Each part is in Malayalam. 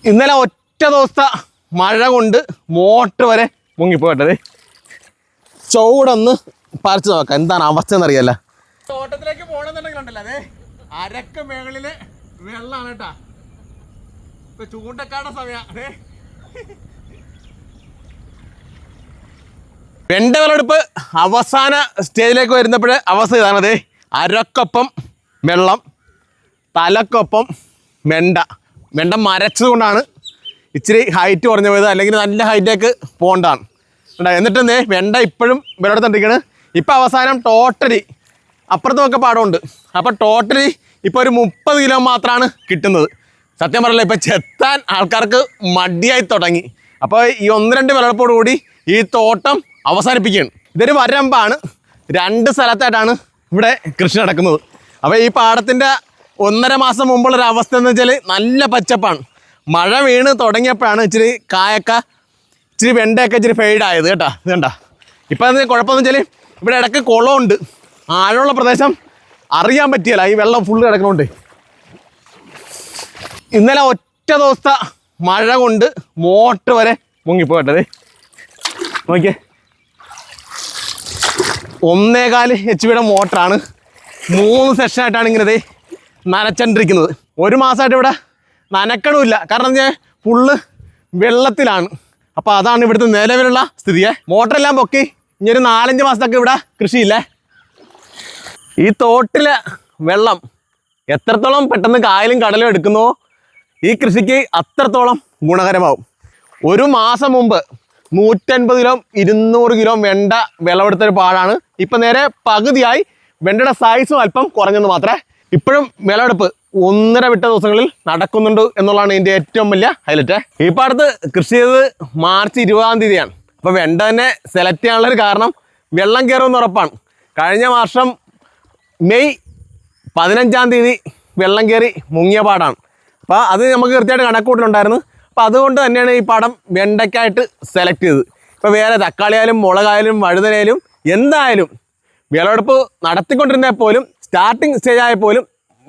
ഇന്നലെ ഒറ്റ ദിവസത്തെ മഴ കൊണ്ട് മോട്ടർ വരെ മുങ്ങിപ്പോയിട്ടത്. ചൂടൊന്ന് പറിച്ചു നോക്കാം എന്താണ് അവസ്ഥ എന്നറിയാല്ല. തോട്ടത്തിലേക്ക് പോകണമെന്നുണ്ടെങ്കിലുണ്ടല്ലോ അതെ അരക്ക് മേളില് വെള്ളമാണ് കേട്ടാ. ഇപ്പൊ ചൂണ്ടക്കാരുടെ സമയം. അതെ വെണ്ട വിളവെടുപ്പ് അവസാന സ്റ്റേജിലേക്ക് വരുന്നപ്പോൾ അവസ്ഥ ഇതാണത്. അരക്കൊപ്പം വെള്ളം, തലക്കൊപ്പം വെണ്ട മരച്ചത് കൊണ്ടാണ് ഇച്ചിരി ഹൈറ്റ് കുറഞ്ഞു പോയത്. അല്ലെങ്കിൽ നല്ല ഹൈറ്റേക്ക് പോകേണ്ടതാണ്. എന്നിട്ട് വെണ്ട ഇപ്പോഴും വിളവെടുത്തോണ്ടിരിക്കുകയാണ്. ഇപ്പം അവസാനം ടോട്ടലി അപ്പുറത്തുമൊക്കെ പാടമുണ്ട്. അപ്പോൾ ടോട്ടലി ഇപ്പോൾ ഒരു 30 കിലോ മാത്രമാണ് കിട്ടുന്നത്. സത്യം പറയല്ല ഇപ്പം ചെത്താൻ ആൾക്കാർക്ക് മടിയായി തുടങ്ങി. അപ്പോൾ ഈ 1-2 വിളവെടുപ്പോട് കൂടി ഈ തോട്ടം അവസാനിപ്പിക്കുകയാണ്. ഇതൊരു വരമ്പാണ്. 2 സ്ഥലത്തായിട്ടാണ് ഇവിടെ കൃഷി നടക്കുന്നത്. അപ്പോൾ ഈ പാടത്തിൻ്റെ 1.5 മാസം മുമ്പുള്ളൊരു അവസ്ഥ എന്ന് വെച്ചാൽ നല്ല പച്ചപ്പാണ്. മഴ വീണ് തുടങ്ങിയപ്പോഴാണ് ഇച്ചിരി കായൊക്കെ ഇച്ചിരി വെണ്ടയൊക്കെ ഇച്ചിരി ഫെയ്ഡായത് കേട്ടോ. ഇത് കണ്ട ഇപ്പം അത് കുഴപ്പമെന്ന് വെച്ചാൽ ഇവിടെ ഇടയ്ക്ക് കുളമുണ്ട്. ആഴമുള്ള പ്രദേശം അറിയാൻ പറ്റിയല്ല ഈ വെള്ളം ഫുള്ള് കിടക്കണോണ്ട്. ഇന്നലെ ഒറ്റ ദിവസത്തെ മഴ കൊണ്ട് മോട്ടർ വരെ മുങ്ങിപ്പോയിട്ടത്. നോക്കിയേ 1.25 HP മോട്ടറാണ്. 3 സെക്ഷനായിട്ടാണ് ഇങ്ങനെ നനച്ചോണ്ടിരിക്കുന്നത്. 1 മാസമായിട്ട് ഇവിടെ നനക്കണമില്ല. കാരണം ഞാൻ ഫുള്ള് വെള്ളത്തിലാണ്. അപ്പോൾ അതാണ് ഇവിടുത്തെ നിലവിലുള്ള സ്ഥിതിയെ. മോട്ടറെല്ലാം പൊക്കി ഇനി ഒരു 4-5 മാസത്തൊക്കെ ഇവിടെ കൃഷിയില്ലേ. ഈ തോട്ടിലെ വെള്ളം എത്രത്തോളം പെട്ടെന്ന് കായലും കടലും എടുക്കുന്നോ ഈ കൃഷിക്ക് അത്രത്തോളം ഗുണകരമാവും. 1 മാസം മുമ്പ് 150 കിലോ 200 കിലോ വെണ്ട വിളവെടുത്തൊരു പാടാണ്. ഇപ്പം നേരെ പകുതിയായി. വെണ്ടയുടെ സൈസും അല്പം കുറഞ്ഞെന്ന് മാത്രമേ. ഇപ്പോഴും വിളവെടുപ്പ് 1.5 വിട്ട ദിവസങ്ങളിൽ നടക്കുന്നുണ്ട് എന്നുള്ളതാണ് ഇതിൻ്റെ ഏറ്റവും വലിയ ഹൈലൈറ്റ്. ഈ പാടത്ത് കൃഷി ചെയ്തത് മാർച്ച് 20-ാം തീയതിയാണ്. അപ്പോൾ വെണ്ട തന്നെ സെലക്ട് ചെയ്യാനുള്ളൊരു കാരണം വെള്ളം കയറുമെന്ന് ഉറപ്പാണ്. കഴിഞ്ഞ വർഷം മെയ് 15-ാം തീയതി വെള്ളം കയറി മുങ്ങിയ പാടാണ്. അപ്പോൾ അത് നമുക്ക് കൃത്യമായിട്ട് കണക്കൂട്ടിലുണ്ടായിരുന്നു. അപ്പോൾ അതുകൊണ്ട് തന്നെയാണ് ഈ പാടം വെണ്ടയ്ക്കായിട്ട് സെലക്ട് ചെയ്തത്. ഇപ്പോൾ വേറെ തക്കാളിയായാലും മുളകായാലും വഴുതനയായാലും എന്തായാലും വിളവെടുപ്പ് നടത്തിക്കൊണ്ടിരുന്നാൽ പോലും സ്റ്റാർട്ടിങ് സ്റ്റേജ് ആയ പോലും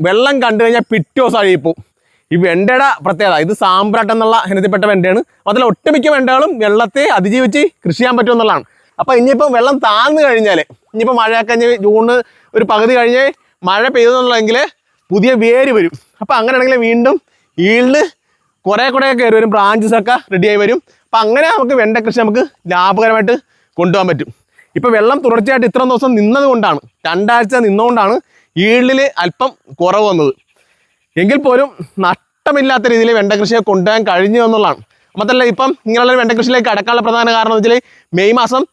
വെള്ളം കണ്ടു കഴിഞ്ഞാൽ പിറ്റേ ദിവസം അഴിയിപ്പോവും. ഈ വെണ്ടയുടെ പ്രത്യേകത ഇത് സാമ്പ്രാട്ട് എന്നുള്ള ഇനത്തിൽപ്പെട്ട വെണ്ടയാണ്. മാത്രമല്ല ഒട്ടുമിക്ക വെണ്ടകളും വെള്ളത്തെ അതിജീവിച്ച് കൃഷി ചെയ്യാൻ പറ്റുമെന്നുള്ളതാണ്. അപ്പോൾ ഇനിയിപ്പോൾ വെള്ളം താഴ്ന്നു കഴിഞ്ഞാൽ ഇനിയിപ്പോൾ മഴയൊക്കെ കഴിഞ്ഞ് ജൂണ് ഒരു പകുതി കഴിഞ്ഞ് മഴ പെയ്തെന്നുള്ളതെങ്കിൽ പുതിയ വേര് വരും. അപ്പോൾ അങ്ങനെയാണെങ്കിൽ വീണ്ടും ഈൽഡ് കുറേ കയറി വരും. ബ്രാഞ്ചസൊക്കെ റെഡിയായി വരും. അപ്പം അങ്ങനെ നമുക്ക് വെണ്ട കൃഷി നമുക്ക് ലാഭകരമായിട്ട് കൊണ്ടുപോകാൻ പറ്റും. ഇപ്പോൾ വെള്ളം തുടർച്ചയായിട്ട് ഇത്രയും ദിവസം നിന്നത് കൊണ്ടാണ്, 2 ആഴ്ച നിന്നുകൊണ്ടാണ് ഈൽഡിൽ അല്പം കുറവ് വന്നത്. എങ്കിൽ പോലും നഷ്ടമില്ലാത്ത രീതിയിൽ വെണ്ട കൃഷിയെ കൊണ്ടുപോകാൻ കഴിഞ്ഞു എന്നുള്ളതാണ്. മാത്രമല്ല ഇപ്പം ഇങ്ങനെയുള്ള വെണ്ട കൃഷിയിലേക്ക് കടക്കാനുള്ള പ്രധാന കാരണം എന്ന് വെച്ചാൽ മെയ് മാസം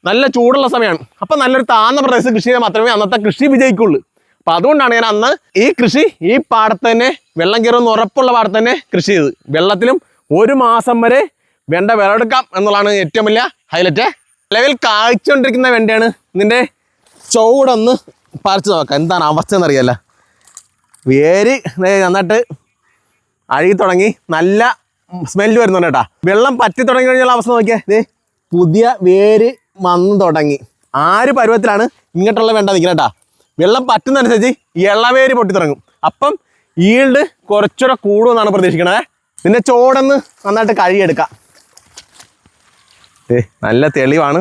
നല്ല ചൂടുള്ള സമയമാണ്. അപ്പം നല്ലൊരു താഴ്ന്ന പ്രദേശത്ത് കൃഷി ചെയ്താൽ മാത്രമേ അന്നത്തെ കൃഷി വിജയിക്കുള്ളൂ. അപ്പം അതുകൊണ്ടാണ് ഞാൻ അന്ന് ഈ കൃഷി ഈ പാടത്ത് തന്നെ വെള്ളം കയറുമെന്ന് ഉറപ്പുള്ള പാടത്ത് തന്നെ കൃഷി ചെയ്ത് വെള്ളത്തിലും 1 മാസം വരെ വെണ്ട വിളവെടുക്കാം എന്നുള്ളതാണ് ഏറ്റവും വലിയ ഹൈലൈറ്റ്. നിലവിൽ കായ്ച്ചുകൊണ്ടിരിക്കുന്ന വെണ്ടയാണ്. ഇതിൻ്റെ ചൂടൊന്ന് പറിച്ചു നോക്കാം എന്താണ് അവസ്ഥ എന്നറിയാല്ല. വേര് നന്നായിട്ട് അഴുകി തുടങ്ങി, നല്ല സ്മെല്ല് വരുന്നുണ്ട് കേട്ടോ. വെള്ളം പറ്റി തുടങ്ങി കഴിഞ്ഞുള്ള അവസ്ഥ നോക്കിയാൽ പുതിയ വേര് വന്ന് തുടങ്ങി. ആ ഒരു പരുവത്തിലാണ് ഇങ്ങോട്ടുള്ള വെണ്ട നിൽക്കുന്നത് കേട്ടോ. വെള്ളം പറ്റുന്നതനുസരിച്ച് ഇളവേര് പൊട്ടി തുടങ്ങും. അപ്പം ഈൽഡ് കുറച്ചുകൂടെ കൂടുമെന്നാണ് പ്രതീക്ഷിക്കണത്. ഇതിൻ്റെ ചോടൊന്ന് നന്നായിട്ട് കഴുകിയെടുക്കാം. നല്ല തെളിവാണ്.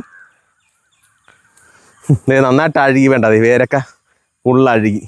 നന്നായിട്ട് അഴുകി വേണ്ട വേരൊക്കെ ഉള്ളഴുകി.